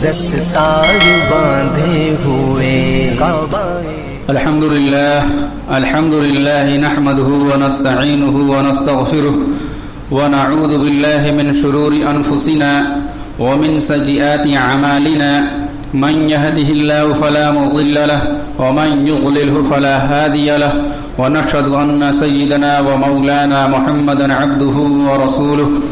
दस्तार बांधे हुए काबा। अल्हम्दुलिल्लाह नहमदुहु व नस्तईनुहु व नस्तगफिरुह व नऊज़ु बिल्लाहि मिन शुरूरि अनफुसिना व मिन सय्यिआति अमालिना मन यहदिहिल्लाहु फला मुضिल्ल लहु व मन युضलिलहु फला हादिय लहु व नशहदु अन्ना सय्यिदना व मौलाना मुहम्मदन अब्दुहु व रसूलुहु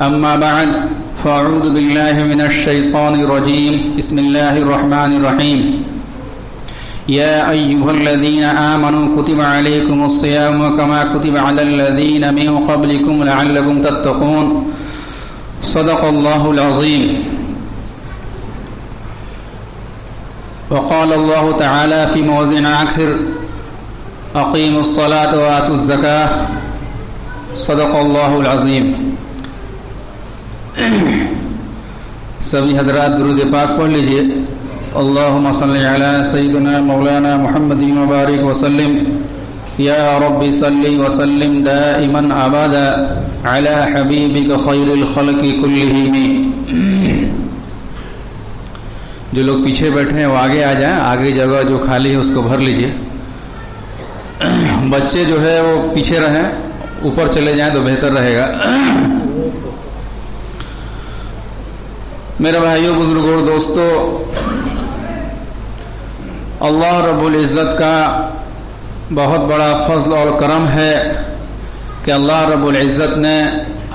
अम्मा बअद फ़अऊज़ु बिल्लाहि मिनश शैतानिर रजीम बिस्मिल्लाहिर रहमानिर रहीम या अय्युहल्लज़ीना आमनू कुतिबा अलैकुमुस्सियामु कमा कुतिबा अलल्लज़ीना मिन क़ब्लिकुम लअल्लकुम तत्तक़ून सदक़ल्लाहुल अज़ीम। वक़ाल अल्लाहु तआला फ़ी मौज़िन आखिर अक़ीमुस्सलात व आतुज़्ज़काह सदक़ल्लाहुल अज़ीम। सभी हज़रात दुरूद पाक पढ़ लीजिए। अल्लाहुम्मा सल्लि अला सय्यिदिना मौलाना मुहम्मदिन व बारिक व सल्लिम या रब्बी सल्लि व सल्लिम दाइमन अबदा अला हबीबिक खैरिल खल्क़ि कुल्लिहिम। जो लोग पीछे बैठे हैं वो आगे आ जाएं, आगे जगह जो खाली है उसको भर लीजिए। बच्चे जो है वो पीछे रहें, ऊपर चले जाएं तो बेहतर रहेगा। मेरे भाइयों, बुजुर्गों, दोस्तों, अल्लाह रब्बुल इज़्ज़त का बहुत बड़ा फज़ल और करम है कि अल्लाह रब्बुल इज़्ज़त ने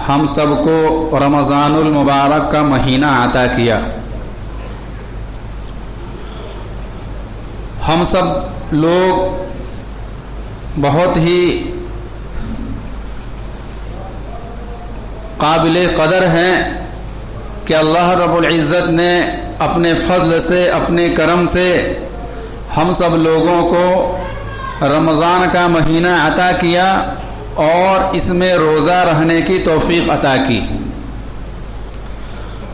हम सबको रमज़ानुल मुबारक का महीना अता किया। हम सब लोग बहुत ही काबिल क़दर हैं कि अल्लाह रब्बुल इज़्ज़त ने अपने फ़ज़ल से, अपने करम से हम सब लोगों को रमज़ान का महीना अता किया और इसमें रोज़ा रहने की तौफ़ीक़ अता की।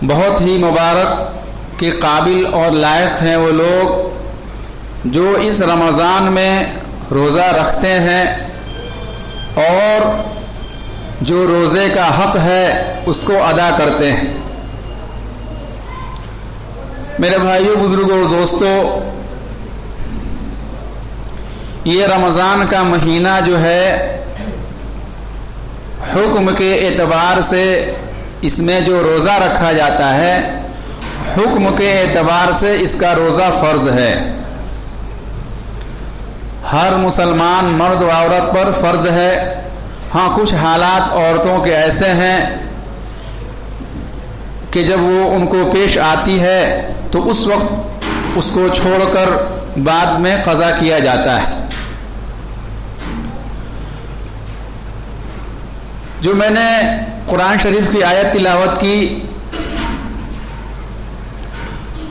बहुत ही मुबारक के काबिल और लायक हैं वो लोग जो इस रमज़ान में रोज़ा रखते हैं और जो रोज़े का हक़ है उसको अदा करते हैं। मेरे भाइयों, बुज़ुर्गों, दोस्तों, ये रमज़ान का महीना जो है हुक्म के एतबार से इसमें जो रोज़ा रखा जाता है, हुक्म के एतबार से इसका रोज़ा फ़र्ज़ है। हर मुसलमान मर्द व औरत पर फ़र्ज़ है। हाँ, कुछ हालात औरतों के ऐसे हैं कि जब वो उनको पेश आती है तो उस वक्त उसको छोड़कर बाद में क़ज़ा किया जाता है। जो मैंने कुरान शरीफ की आयत तिलावत की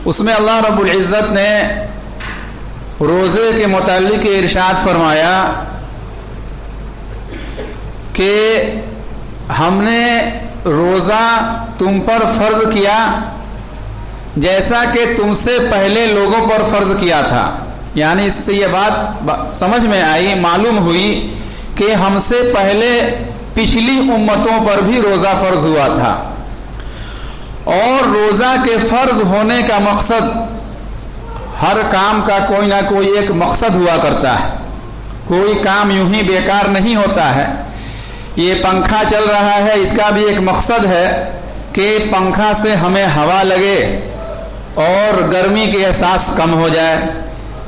उसमें अल्लाह रब्बुल इज़्ज़त ने रोज़े के मुताल्लिक़ इरशाद फरमाया कि हमने रोज़ा तुम पर फ़र्ज़ किया जैसा कि तुमसे पहले लोगों पर फ़र्ज़ किया था। यानी इससे ये बात समझ में आई, मालूम हुई कि हमसे पहले पिछली उम्मतों पर भी रोज़ा फ़र्ज़ हुआ था। और रोज़ा के फ़र्ज़ होने का मकसद, हर काम का कोई ना कोई एक मकसद हुआ करता है। कोई काम यूं ही बेकार नहीं होता है। ये पंखा चल रहा है, इसका भी एक मकसद है कि पंखा से हमें हवा लगे और गर्मी के एहसास कम हो जाए।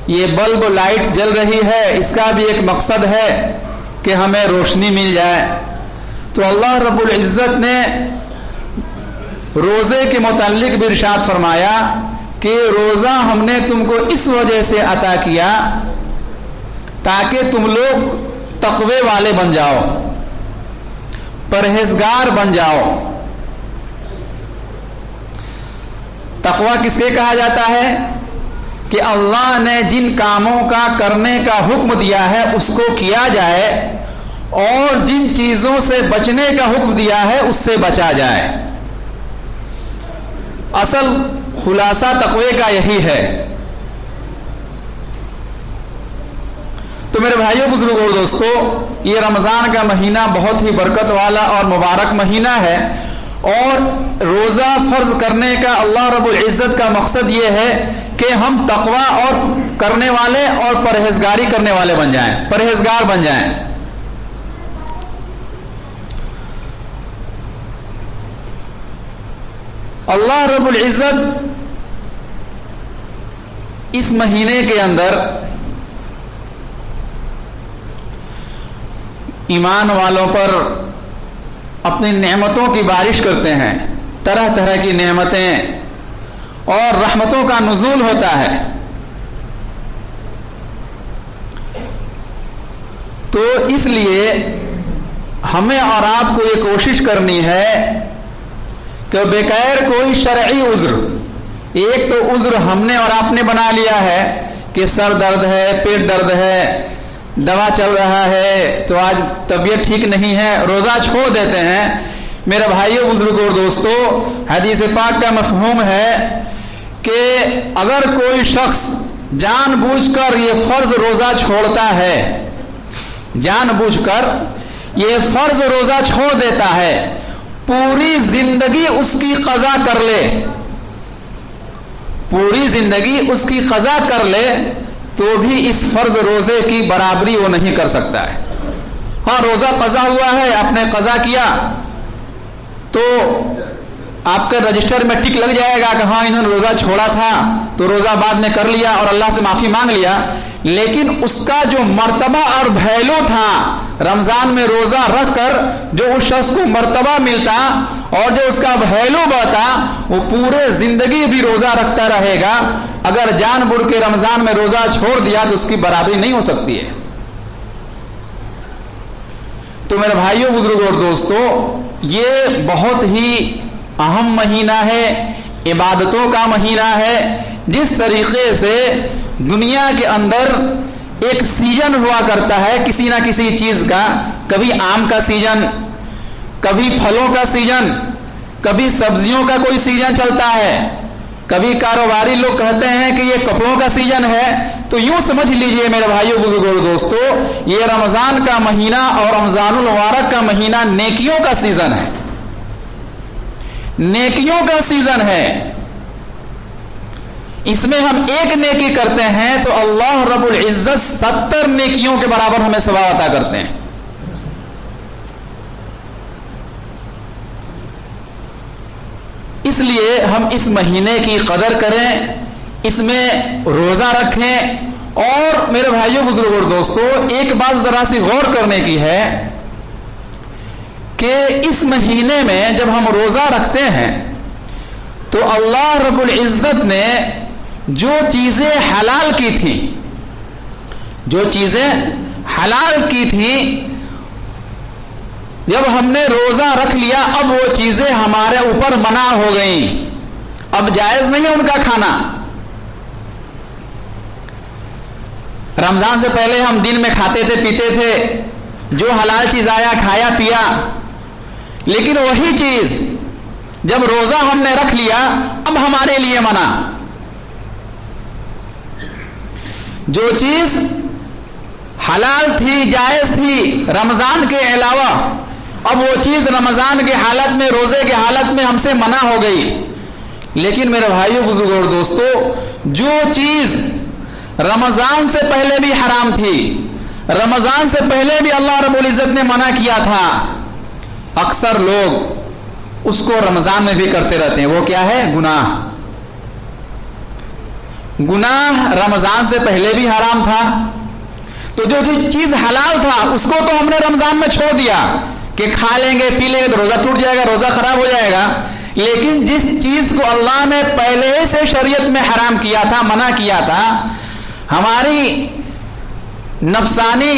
ये बल्ब लाइट जल रही है, इसका भी एक मकसद है कि हमें रोशनी मिल जाए। तो अल्लाह रब्बुल इज़्ज़त ने रोज़े के मुताल्लिक़ भी इरशाद फरमाया कि रोज़ा हमने तुमको इस वजह से अता किया ताकि तुम लोग तक़वे वाले बन जाओ, परहेज़गार बन जाओ। तक़वा किसके कहा जाता है कि अल्लाह ने जिन कामों का करने का हुक्म दिया है उसको किया जाए और जिन चीज़ों से बचने का हुक्म दिया है उससे बचा जाए। असल खुलासा तक़वे का यही है। तो मेरे भाइयों, बुजुर्गों और दोस्तों, ये रमज़ान का महीना बहुत ही बरकत वाला और मुबारक महीना है اور روزہ فرض کرنے کا اللہ رب العزت کا مقصد یہ ہے کہ ہم تقوی اور کرنے والے اور پرہیزگاری کرنے والے بن جائیں، پرہیزگار بن جائیں۔ اللہ رب العزت اس مہینے کے اندر ایمان والوں پر اپنی نعمتوں کی بارش کرتے ہیں، طرح طرح کی نعمتیں اور رحمتوں کا نزول ہوتا ہے۔ تو اس لیے ہمیں اور آپ کو یہ کوشش کرنی ہے کہ بغیر کوئی شرعی عذر، ایک تو عذر ہم نے اور آپ نے بنا لیا ہے کہ سر درد ہے، پیٹ درد ہے، دوا چل رہا ہے تو آج طبیعت ٹھیک نہیں ہے، روزہ چھوڑ دیتے ہیں۔ میرے بھائیوں، بزرگوں اور دوستو، حدیث پاک کا مفہوم ہے کہ اگر کوئی شخص جان بوجھ کر یہ فرض روزہ چھوڑتا ہے، جان بوجھ کر یہ فرض روزہ چھوڑ دیتا ہے، پوری زندگی اس کی قضا کر لے، پوری زندگی اس کی قضا کر لے تو بھی اس فرض روزے کی برابری وہ نہیں کر سکتا ہے۔ ہاں، روزہ قضا ہوا ہے، آپ نے قضا کیا تو آپ کے رجسٹر میں ٹک لگ جائے گا کہ ہاں انہوں نے روزہ چھوڑا تھا تو روزہ بعد میں کر لیا اور اللہ سے معافی مانگ لیا، لیکن اس کا جو مرتبہ اور ویلو تھا رمضان میں روزہ رکھ کر جو اس شخص کو مرتبہ ملتا اور جو اس کا ویلو بڑھتا، وہ پورے زندگی بھی روزہ رکھتا رہے گا۔ اگر جان بوجھ کے رمضان میں روزہ چھوڑ دیا تو اس کی برابری نہیں ہو سکتی ہے۔ تو میرے بھائیوں، بزرگوں اور دوستو، یہ بہت ہی اہم مہینہ ہے، عبادتوں کا مہینہ ہے۔ جس طریقے سے دنیا کے اندر ایک سیزن ہوا کرتا ہے کسی نہ کسی چیز کا، کبھی آم کا سیزن، کبھی پھلوں کا سیزن، کبھی سبزیوں کا کوئی سیزن چلتا ہے، کبھی کاروباری لوگ کہتے ہیں کہ یہ کپڑوں کا سیزن ہے، تو یوں سمجھ لیجئے میرے بھائیوں، بزرگوں اور دوستو، یہ رمضان کا مہینہ اور رمضان المبارک کا مہینہ نیکیوں کا سیزن ہے، نیکیوں کا سیزن ہے۔ اس میں ہم ایک نیکی کرتے ہیں تو اللہ رب العزت 70 نیکیوں کے برابر ہمیں ثواب عطا کرتے ہیں۔ اس لیے ہم اس مہینے کی قدر کریں، اس میں روزہ رکھیں۔ اور میرے بھائیوں، بزرگوں اور دوستو، ایک بات ذرا سی غور کرنے کی ہے کہ اس مہینے میں جب ہم روزہ رکھتے ہیں تو اللہ رب العزت نے جو چیزیں حلال کی تھی، جو چیزیں حلال کی تھی، جب ہم نے روزہ رکھ لیا اب وہ چیزیں ہمارے اوپر منع ہو گئیں، اب جائز نہیں ہے ان کا کھانا۔ رمضان سے پہلے ہم دن میں کھاتے تھے، پیتے تھے، جو حلال چیز آیا کھایا پیا، لیکن وہی چیز جب روزہ ہم نے رکھ لیا اب ہمارے لیے منع۔ جو چیز حلال تھی، جائز تھی رمضان کے علاوہ، اب وہ چیز رمضان کے حالت میں، روزے کے حالت میں ہم سے منع ہو گئی۔ لیکن میرے بھائیوں، بزرگوں اور دوستو، جو چیز رمضان سے پہلے بھی حرام تھی، رمضان سے پہلے بھی اللہ رب العزت نے منع کیا تھا، اکثر لوگ اس کو رمضان میں بھی کرتے رہتے ہیں۔ وہ کیا ہے؟ گناہ۔ گناہ رمضان سے پہلے بھی حرام تھا، تو جو چیز حلال تھا اس کو تو ہم نے رمضان میں چھوڑ دیا کہ کھا لیں گے، پی لیں گے تو روزہ ٹوٹ جائے گا، روزہ خراب ہو جائے گا۔ لیکن جس چیز کو اللہ نے پہلے سے شریعت میں حرام کیا تھا، منع کیا تھا، ہماری نفسانی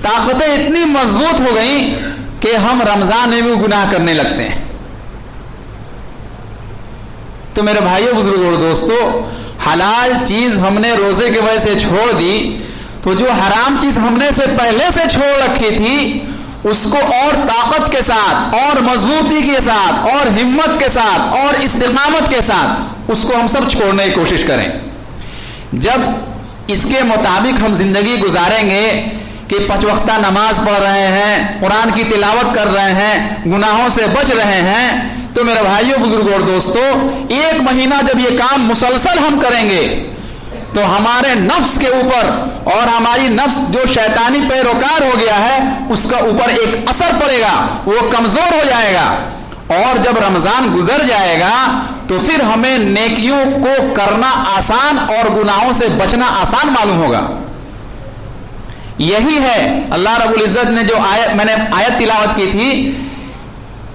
طاقتیں اتنی مضبوط ہو گئیں کہ ہم رمضان میں بھی گناہ کرنے لگتے ہیں۔ تو میرے بھائیوں، بزرگوں اور دوستو، حلال چیز ہم نے روزے کی وجہ سے چھوڑ دی، تو جو حرام چیز ہم نے سے پہلے سے چھوڑ رکھی تھی اس کو اور طاقت کے ساتھ اور مضبوطی کے ساتھ اور ہمت کے ساتھ اور استقامت کے ساتھ اس کو ہم سب چھوڑنے کی کوشش کریں۔ جب اس کے مطابق ہم زندگی گزاریں گے کہ 5 وقتہ نماز پڑھ رہے ہیں، قرآن کی تلاوت کر رہے ہیں، گناہوں سے بچ رہے ہیں، تو میرے بھائیوں بزرگوں اور دوستوں، ایک مہینہ جب یہ کام مسلسل ہم کریں گے تو ہمارے نفس کے اوپر اور ہماری نفس جو شیطانی پیروکار ہو گیا ہے اس کا اوپر ایک اثر پڑے گا، وہ کمزور ہو جائے گا، اور جب رمضان گزر جائے گا تو پھر ہمیں نیکیوں کو کرنا آسان اور گناہوں سے بچنا آسان معلوم ہوگا۔ یہی ہے اللہ رب العزت نے جو میں نے آیت تلاوت کی تھی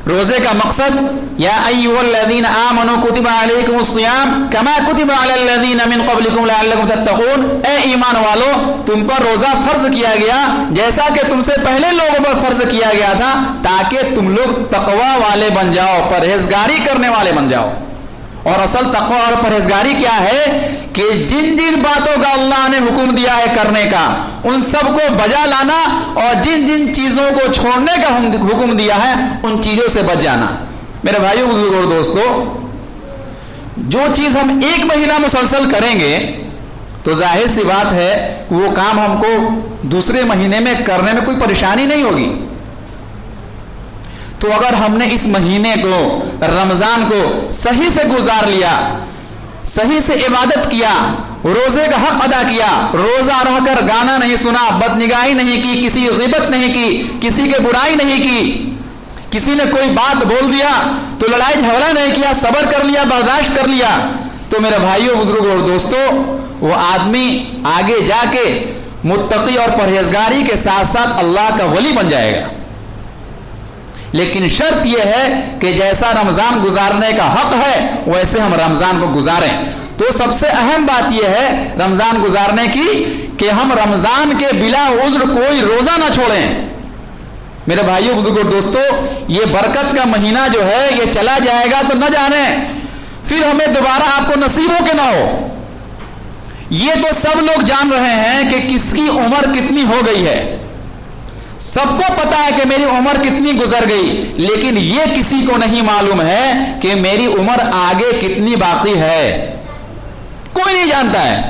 روزے کا مقصد، یا ایھا الذین آمنوا کتب علیکم الصیام کما کتب علی الذین من قبلکم لعلکم تتقون، اے ایمان والو تم پر روزہ فرض کیا گیا جیسا کہ تم سے پہلے لوگوں پر فرض کیا گیا تھا تاکہ تم لوگ تقوی والے بن جاؤ، پرہیزگاری کرنے والے بن جاؤ۔ اور اصل تقوی اور پرہیزگاری کیا ہے کہ جن جن باتوں کا اللہ نے حکم دیا ہے کرنے کا ان سب کو بجا لانا، اور جن جن چیزوں کو چھوڑنے کا حکم دیا ہے ان چیزوں سے بچ جانا۔ میرے بھائیوں بزرگوں اور دوستوں، جو چیز ہم ایک مہینہ مسلسل کریں گے تو ظاہر سی بات ہے وہ کام ہم کو دوسرے مہینے میں کرنے میں کوئی پریشانی نہیں ہوگی۔ تو اگر ہم نے اس مہینے کو، رمضان کو صحیح سے گزار لیا، صحیح سے عبادت کیا، روزے کا حق ادا کیا، روزہ رہ کر گانا نہیں سنا، بدنگاہی نہیں کی، کسی غیبت نہیں کی، کسی کے برائی نہیں کی، کسی نے کوئی بات بول دیا تو لڑائی جھگڑا نہیں کیا، صبر کر لیا، برداشت کر لیا، تو میرے بھائیوں بزرگوں اور دوستوں وہ آدمی آگے جا کے متقی اور پرہیزگاری کے ساتھ ساتھ اللہ کا ولی بن جائے گا۔ لیکن شرط یہ ہے کہ جیسا رمضان گزارنے کا حق ہے ویسے ہم رمضان کو گزاریں۔ تو سب سے اہم بات یہ ہے رمضان گزارنے کی کہ ہم رمضان کے بلا عذر کوئی روزہ نہ چھوڑیں۔ میرے بھائیوں بزرگوں دوستو، یہ برکت کا مہینہ جو ہے یہ چلا جائے گا تو نہ جانے پھر ہمیں دوبارہ آپ کو نصیب ہو کہ نہ ہو۔ یہ تو سب لوگ جان رہے ہیں کہ کس کی عمر کتنی ہو گئی ہے، سب کو پتا ہے کہ میری عمر کتنی گزر گئی، لیکن یہ کسی کو نہیں معلوم ہے کہ میری عمر آگے کتنی باقی ہے، کوئی نہیں جانتا ہے۔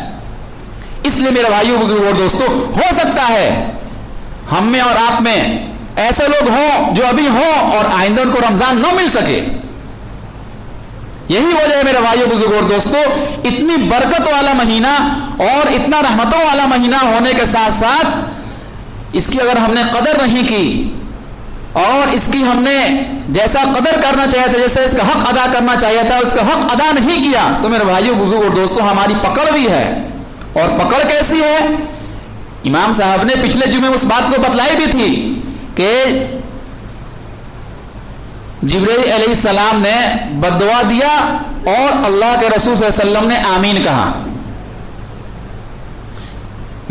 اس لیے میرے بھائیوں بزرگوں اور دوستوں، ہو سکتا ہے ہم میں اور آپ میں ایسے لوگ ہوں جو ابھی ہوں اور آئندہ ان کو رمضان نہ مل سکے۔ یہی وجہ ہے میرے بھائیوں بزرگوں اور دوستوں، اتنی برکت والا مہینہ اور اتنا رحمتوں والا مہینہ ہونے کے ساتھ ساتھ اس کی اگر ہم نے قدر نہیں کی اور اس کی ہم نے جیسا قدر کرنا چاہیے تھا، جیسے اس کا حق ادا کرنا چاہیے تھا، اس کا حق ادا نہیں کیا تو میرے بھائیوں بزرگوں اور دوستوں ہماری پکڑ بھی ہے۔ اور پکڑ کیسی ہے؟ امام صاحب نے پچھلے جمعے اس بات کو بتلائی بھی تھی کہ جبرائیل علیہ السلام نے بددعا دیا اور اللہ کے رسول صلی اللہ علیہ وسلم نے آمین کہا۔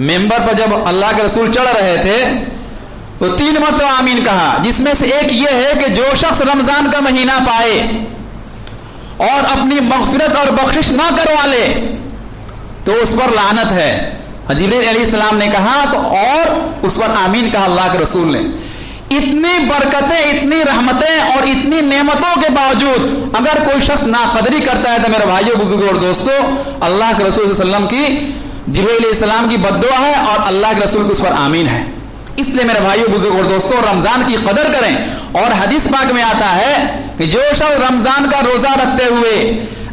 ممبر پر جب اللہ کے رسول چڑھ رہے تھے تو 3 مرتبہ آمین کہا، جس میں سے ایک یہ ہے کہ جو شخص رمضان کا مہینہ پائے اور اپنی مغفرت اور بخشش نہ کروا لے تو اس پر لعنت ہے۔ جبرائیل علیہ السلام نے کہا تو اور اس پر آمین کہا اللہ کے رسول نے۔ اتنی برکتیں، اتنی رحمتیں اور اتنی نعمتوں کے باوجود اگر کوئی شخص ناقدری کرتا ہے تو میرے بھائیوں بزرگوں اور دوستوں، اللہ کے رسول صلی اللہ علیہ وسلم کی، جبرائیل علیہ السلام کی بددعا ہے اور اللہ کے رسول کی اس پر آمین ہے۔ اس لیے میرے بھائیوں بزرگوں اور دوستوں رمضان کی قدر کریں۔ اور حدیث پاک میں آتا ہے کہ جو شخص رمضان کا روزہ رکھتے ہوئے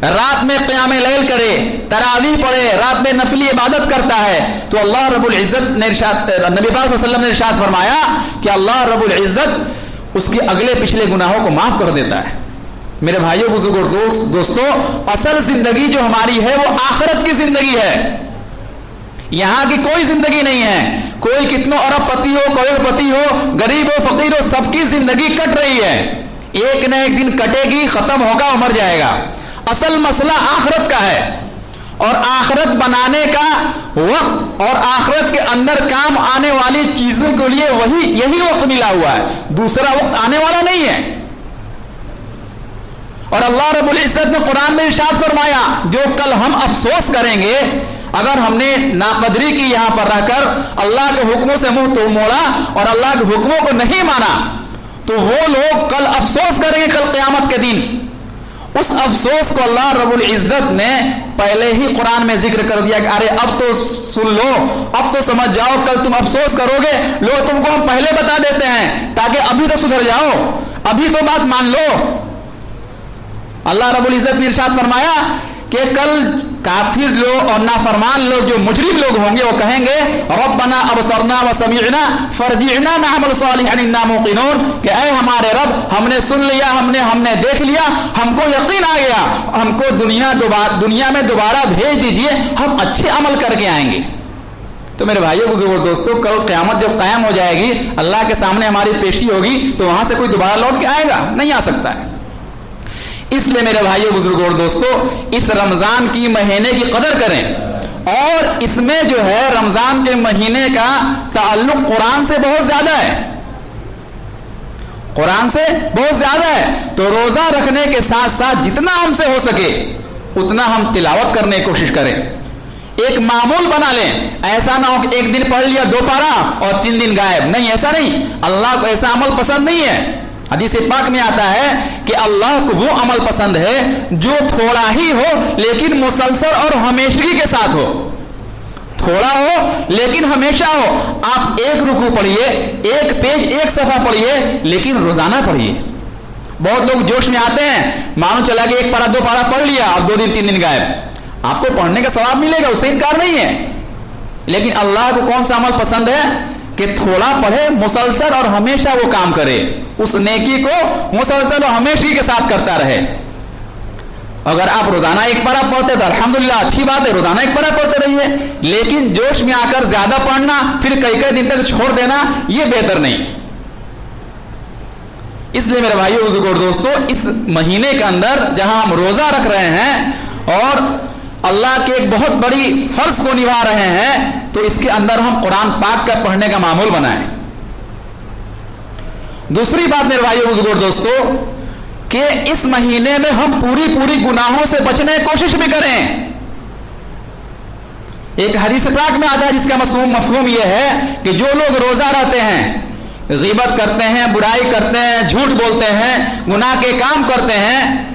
رات میں قیام لیل کرے، تراویح پڑھے، رات میں نفلی عبادت کرتا ہے تو اللہ رب العزت نے نبی پاک صلی اللہ علیہ وسلم نے ارشاد فرمایا کہ اللہ رب العزت اس کے اگلے پچھلے گناہوں کو معاف کر دیتا ہے۔ میرے بھائیوں بزرگوں اور دوستوں، اصل زندگی جو ہماری ہے وہ آخرت کی زندگی ہے، یہاں کی کوئی زندگی نہیں ہے۔ کوئی کتنا ارب پتی ہو، کروڑ پتی ہو، غریب ہو، فقیر ہو، سب کی زندگی کٹ رہی ہے، ایک نہ ایک دن کٹے گی، ختم ہوگا، مر جائے گا۔ اصل مسئلہ آخرت کا ہے اور آخرت بنانے کا وقت اور آخرت کے اندر کام آنے والی چیزوں کے لیے یہی وقت ملا ہوا ہے، دوسرا وقت آنے والا نہیں ہے۔ اور اللہ رب العزت نے قرآن میں ارشاد فرمایا جو کل ہم افسوس کریں گے اگر ہم نے ناقدری کی یہاں پر رہ کر، اللہ کے حکموں سے منہ تو موڑا اور اللہ کے حکموں کو نہیں مانا، تو وہ لوگ کل افسوس کریں گے کل قیامت کے دن۔ اس افسوس کو اللہ رب العزت نے پہلے ہی قرآن میں ذکر کر دیا کہ ارے اب تو سن لو، اب تو سمجھ جاؤ، کل تم افسوس کرو گے، لوگ تم کو ہم پہلے بتا دیتے ہیں تاکہ ابھی تو سدھر جاؤ، ابھی تو بات مان لو۔ اللہ रब्बुल इज्जत ने इरशाद फरमाया कि कल काफिर लोग और नाफरमान लोग जो मुजरिम लोग होंगे वो कहेंगे रब्बना अबसरना व समीअना फरजिअना नअमल सालिहन इन्ना मूक़िनून, कि ऐ हमारे रब, हमने सुन लिया, हमने देख लिया, हमको यकीन आ गया, हमको दुनिया में दोबारा भेज दीजिए, हम अच्छे अमल करके आएंगे। तो मेरे भाइयों बुजुर्गों दोस्तों, कल क़यामत जब कायम हो जाएगी, अल्लाह के सामने हमारी पेशी होगी, तो वहां से कोई दोबारा लौट के आएगा? नहीं आ सकता है। इसलिए मेरे भाइयों बुजुर्गों और दोस्तों, इस रमजान की महीने की कदर करें, और इसमें जो है रमजान के महीने का ताल्लुक कुरान से बहुत ज्यादा है, कुरान से बहुत ज्यादा है। तो रोजा रखने के साथ साथ जितना हमसे हो सके उतना हम तिलावत करने की कोशिश करें, एक मामूल बना लें। ऐसा ना हो कि एक दिन पढ़ लिया 2 पारा और 3 दिन गायब, नहीं, ऐसा नहीं। अल्लाह को ऐसा अमल पसंद नहीं है। हदीस पाक में आता है कि अल्लाह को वो अमल पसंद है जो थोड़ा ही हो लेकिन मुसलसल और हमेशगी के साथ हो। थोड़ा हो लेकिन हमेशा हो। आप एक रुकू पढ़िए, एक पेज, एक सफा पढ़िए, लेकिन रोजाना पढ़िए। बहुत लोग जोश में आते हैं, मानो चला कि 1 पारा 2 पारा पढ़ लिया और 2 दिन 3 दिन गायब। आपको पढ़ने का सवाब मिलेगा, उससे इनकार नहीं है, लेकिन अल्लाह को कौन सा अमल पसंद है कि थोड़ा पढ़े, मुसलसल और हमेशा वो काम करे, उस नेकी को मुसलसल और हमेशा के साथ करता रहे। अगर आप रोजाना 1 पारा पढ़ते तो अल्हम्दुलिल्लाह, अच्छी बात है, रोजाना 1 पारा पढ़ते रहिए, लेकिन जोश में आकर ज्यादा पढ़ना, फिर कई दिन तक छोड़ देना, ये बेहतर नहीं। इसलिए मेरे भाइयों बुजुर्गों दोस्तों, इस महीने के अंदर जहां हम रोजा रख रहे हैं और अल्लाह के एक बहुत बड़ी फर्ज को निभा रहे हैं, तो इसके अंदर हम कुरान पाक का पढ़ने का मामूल बनाएं। दूसरी बात मेरे भाइयों बुजुर्गों दोस्तों, कि इस महीने में हम पूरी गुनाहों से बचने की कोशिश भी करें। एक हदीस पाक में आता है जिसका मफहूम यह है कि जो लोग रोजा रहते हैं, ग़ीबत करते हैं, बुराई करते हैं, झूठ बोलते हैं, गुनाह के काम करते हैं,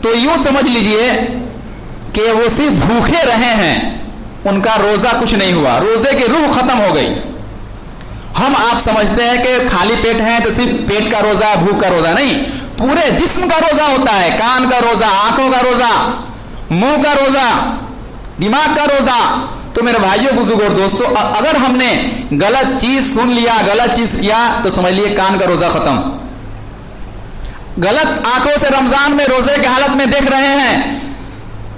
तो यूं समझ लीजिए कि वो सिर्फ भूखे रहे हैं, उनका रोजा कुछ नहीं हुआ, रोजे की रूह खत्म हो गई। हम आप समझते हैं कि खाली पेट है तो सिर्फ पेट का रोजा, भूख का रोजा नहीं, पूरे जिस्म का रोजा होता है। कान का रोजा, आंखों का रोजा, मुंह का रोजा, दिमाग का रोजा। तो मेरे भाइयों बुजुर्गों दोस्तों, अगर हमने गलत चीज सुन लिया, गलत चीज किया, तो समझ लिए कान का रोजा खत्म। गलत आंखों से रमजान में रोजे की हालत में देख रहे हैं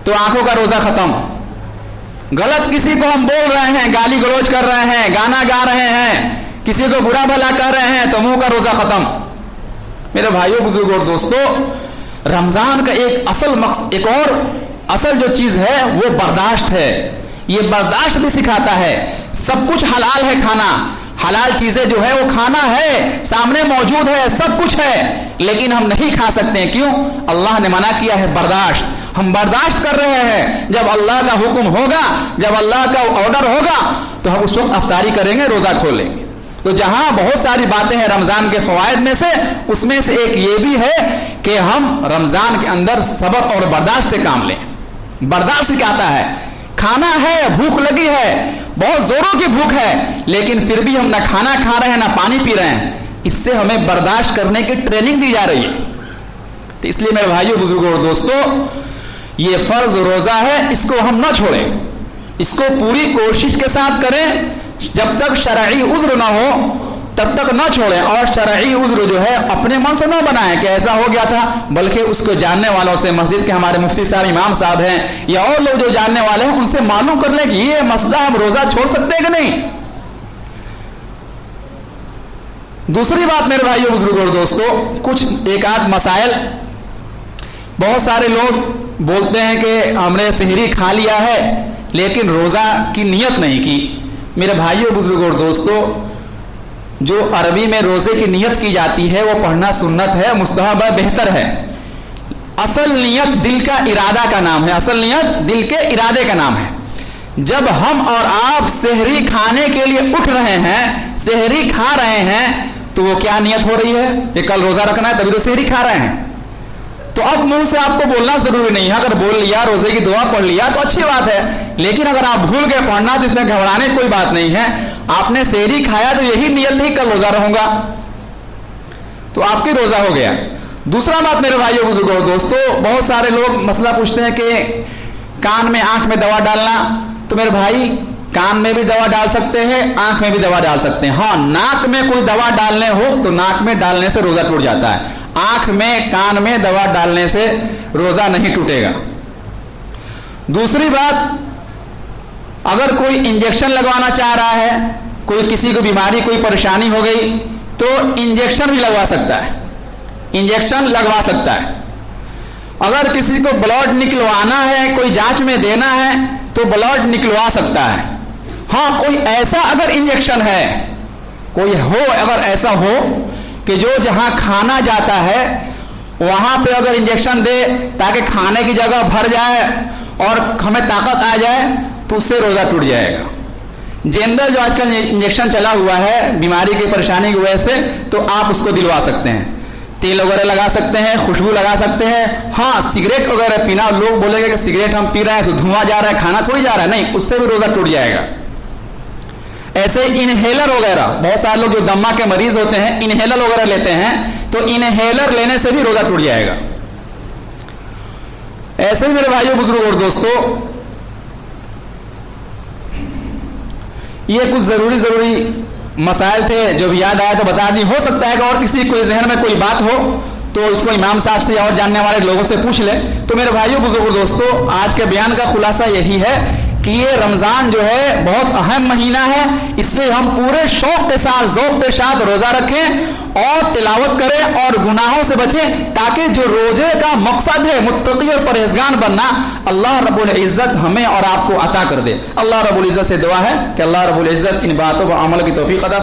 तो आंखों का रोजा खत्म। गलत किसी को हम बोल रहे हैं, गाली गलौज कर रहे हैं, गाना गा रहे हैं, किसी को बुरा भला कर रहे हैं, तो मुंह का रोजा खत्म। मेरे भाइयों बुजुर्गों दोस्तों, रमजान का एक और असल जो चीज है वो बर्दाश्त है। ये बर्दाश्त भी सिखाता है। सब कुछ हलाल है, खाना हलाल चीजें जो है वो खाना है, सामने मौजूद है, सब कुछ है, लेकिन हम नहीं खा सकते। क्यों? अल्लाह ने मना किया है बर्दाश्त। हम बर्दाश्त कर रहे हैं। जब अल्लाह का हुक्म होगा, जब अल्लाह का ऑर्डर होगा, तो हम उस वक्त अफ्तारी करेंगे, रोजा खोलेंगे। तो जहां बहुत सारी बातें हैं रमजान के फवायद में से, उसमें से एक ये भी है कि हम रमजान के अंदर सब्र और बर्दाश्त से काम लें। बर्दाश्त क्या आता है? खाना है, भूख लगी है, बहुत जोरों की भूख है, लेकिन फिर भी हम ना खाना खा रहे हैं ना पानी पी रहे हैं। इससे हमें बर्दाश्त करने की ट्रेनिंग दी जा रही है। तो इसलिए मेरे भाइयों बुजुर्गों दोस्तों, ये फर्ज रोजा है, इसको हम ना छोड़ें, इसको पूरी कोशिश के साथ करें। जब तक शरई उज्र ना हो तब तक ना छोड़ें, और शरई उज्र जो है अपने मन से ना बनाएं कि ऐसा हो गया था, बल्कि उसको जानने वालों से, मस्जिद के हमारे मुफ्ती साहब, इमाम साहब हैं, या और लोग जो जानने वाले हैं, उनसे मालूम कर लें कि ये मसला हम रोजा छोड़ सकते हैं कि नहीं। दूसरी बात मेरे भाइयों बुजुर्गों दोस्तों, कुछ एक आध मसाइल, बहुत सारे लोग बोलते हैं कि हमने सहरी खा लिया है लेकिन रोजा की नियत नहीं की। मेरे भाइयों बुजुर्गों दोस्तों, जो अरबी में रोजे की नियत की जाती है वो पढ़ना सुन्नत है, मुस्तहब है, बेहतर है। असल नियत दिल का इरादा का नाम है, असल नियत दिल के इरादे का नाम है। जब हम और आप सहरी खाने के लिए उठ रहे हैं, सहरी खा रहे हैं, तो वो क्या नियत हो रही है? ये कल रोजा रखना है, तभी तो सहरी खा रहे हैं। तो अब मुंह से आपको बोलना जरूरी नहीं है, अगर बोल लिया, रोजे की दुआ पढ़ लिया तो अच्छी बात है, लेकिन अगर आप भूल गए पढ़ना तो इसमें घबराने की कोई बात नहीं है। आपने सहरी खाया तो यही नियत नहीं कल रोजा रहूंगा, तो आपकी रोजा हो गया। दूसरा बात मेरे भाइयों बुजुर्गों दोस्तों, बहुत सारे लोग मसला पूछते हैं कि कान में आंख में दवा डालना। तो मेरे भाई, कान में भी दवा डाल सकते हैं, आंख में भी दवा डाल सकते हैं। हाँ, नाक में कोई दवा डालने हो तो नाक में डालने से रोजा टूट जाता है। आंख में, कान में दवा डालने से रोजा नहीं टूटेगा। दूसरी बात, अगर कोई इंजेक्शन लगवाना चाह रहा है, कोई किसी को बीमारी, कोई परेशानी हो गई, तो इंजेक्शन भी लगवा सकता है, इंजेक्शन लगवा सकता है। अगर किसी को ब्लड निकलवाना है, कोई जांच में देना है, तो ब्लड निकलवा सकता है। हाँ, कोई ऐसा अगर इंजेक्शन है, कोई हो अगर ऐसा हो कि जो जहां खाना जाता है वहां पे अगर इंजेक्शन दे ताकि खाने की जगह भर जाए और हमें ताकत आ जाए, तो उससे रोजा टूट जाएगा। जनरल जो आजकल इंजेक्शन चला हुआ है बीमारी की परेशानी की वजह से, तो आप उसको दिलवा सकते हैं। तेल वगैरह लगा सकते हैं, खुशबू लगा सकते हैं। हाँ, सिगरेट वगैरह पीना, लोग बोलेंगे कि सिगरेट हम पी रहे हैं तो धुआं जा रहा है, खाना थोड़ी जा रहा है, नहीं, उससे भी रोजा टूट जाएगा। ऐसे इनहेलर वगैरह, बहुत सारे लोग जो दम्मा के मरीज होते हैं इनहेलर वगैरह लेते हैं, तो इनहेलर लेने से भी रोजा टूट जाएगा। ऐसे ही मेरे भाइयों बुजुर्गों और दोस्तों, ये कुछ जरूरी मसाइल थे जो भी याद आया तो बता दी। हो सकता है कि और किसी कोई जहन में कोई बात हो तो इसको इमाम साहब से और जानने वाले लोगों से पूछ ले। तो मेरे भाइयों बुजुर्गों दोस्तों, आज के बयान का खुलासा यही है कि ये रमजान जो है बहुत अहम महीना है, इसलिए हम पूरे शौक के साथ, ज़ौक़ के साथ रोजा रखें और तिलावत करें और गुनाहों से बचें, ताकि जो रोजे का मकसद है मुत्तकी और परहेजगार बनना, अल्लाह रब्बुल इज़्ज़त हमें और आपको अता कर दे। अल्लाह रब्बुल इज़्ज़त से दुआ है कि अल्लाह रब्बुल इज़्ज़त इन बातों पर अमल की तौफीक अता